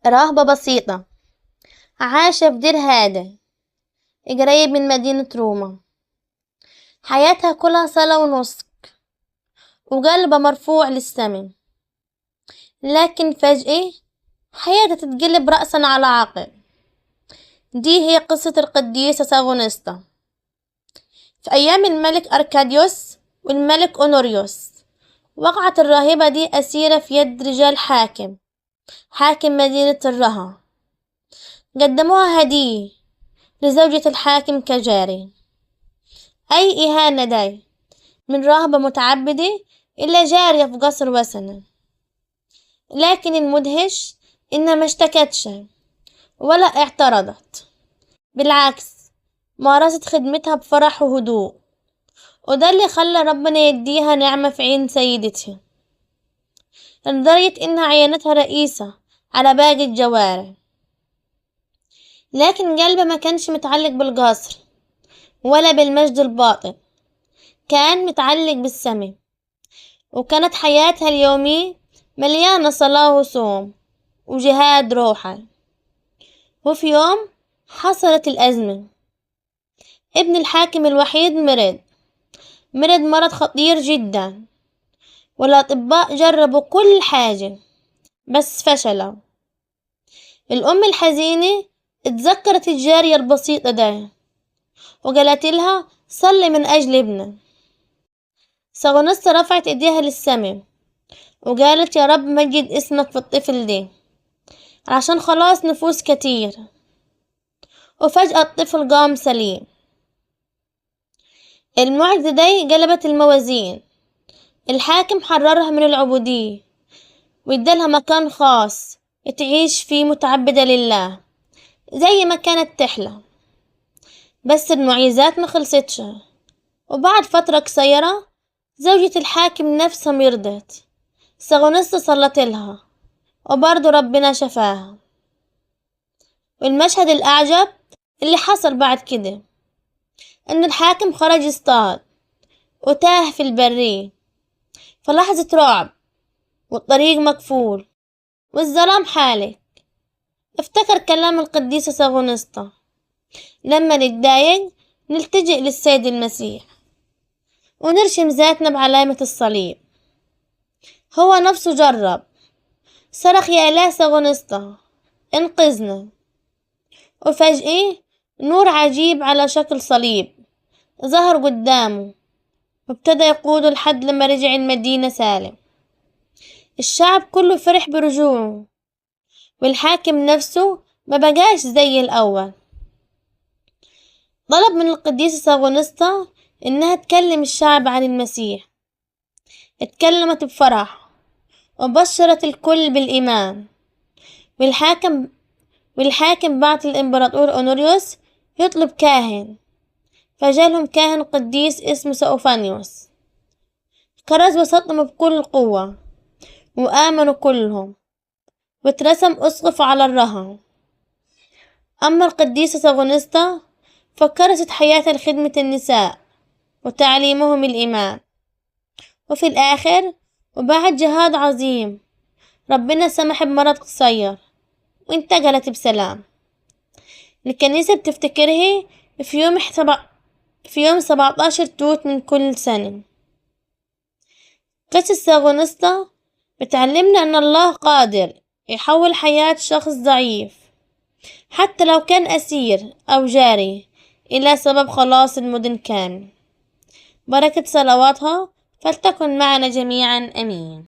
راهبة بسيطة عايشة في دير هادئ قريب من مدينة روما. حياتها كلها صلاة ونسك وقلبها مرفوع للسما، لكن فجأة حياتها تتقلب رأسا على عقب. دي هي قصة القديسة ساغونستا. في أيام الملك أركاديوس والملك أونوريوس وقعت الراهبة دي أسيرة في يد رجال حاكم مدينة الرها. قدموها هدية لزوجة الحاكم كجاري. أي إهانة داي من راهبة متعبدة إلى جارية في قصر وثني. لكن المدهش إنها ما اشتكتش ولا اعترضت، بالعكس مارست خدمتها بفرح وهدوء، وده اللي خلى ربنا يديها نعمة في عين سيدتها، لدرجة إنها عينتها رئيسة على باقي الجواري. لكن قلبها ما كانش متعلق بالقصر ولا بالمجد الباطل، كان متعلق بالسما. وكانت حياتها اليومية مليانة صلاة وصوم وجهاد روحي. وفي يوم حصلت الأزمة. ابن الحاكم الوحيد مرض مرض خطير جدا، والأطباء جربوا كل حاجة بس فشلوا. الأم الحزينة اتذكرت الجارية البسيطة ده وقالت لها صلي من أجل ابنه. ساغونستا رفعت ايديها للسما وقالت يا رب مجد اسمك في الطفل ده عشان خلاص نفوس كتير. وفجأة الطفل قام سليم. المعجزة دي قلبت الموازين. الحاكم حررها من العبودية وادالها مكان خاص تعيش فيه متعبدة لله زي ما كانت تحلم. بس المعجزات ما خلصتش، وبعد فترة قصيرة زوجة الحاكم نفسها مرضت. ساغونستا صلت لها وبرضه ربنا شفاها. والمشهد الأعجب اللي حصل بعد كده إن الحاكم خرج يصطاد وتاه في البرية في لحظة رعب، والطريق مقفول والظلام حالك. افتكر كلام القديسة ساغونستا لما نتضايق نلتجئ للسيد المسيح ونرشم ذاتنا بعلامة الصليب. هو نفسه جرب، صرخ يا إله ساغونستا انقذنا، وفجأة نور عجيب على شكل صليب ظهر قدامه وابتدى يقوده لحد لما رجع المدينة سالم. الشعب كله فرح برجوعه، والحاكم نفسه ما بقاش زي الأول. طلب من القديسة ساغونستا إنها تكلم الشعب عن المسيح. اتكلمت بفرح وبشرت الكل بالإيمان. والحاكم بعت الإمبراطور أونوريوس يطلب كاهن، فجالهم كاهن قديس اسمه سأوفانيوس. كرز وسطهم بكل قوة وآمنوا كلهم، واترسم أسقف على الرها. أما القديسة ساغونستا فكرست حياتها لخدمة النساء وتعليمهم الإيمان. وفي الآخر وبعد جهاد عظيم ربنا سمح بمرض قصير وانتقلت بسلام. الكنيسة بتفتكرها في يوم 17 توت من كل سنة. قصة ساغونستا بتعلمنا أن الله قادر يحول حياة شخص ضعيف حتى لو كان أسير أو جاري إلى سبب خلاص المدن كامل. بركة صلواتها فلتكن معنا جميعا، أمين.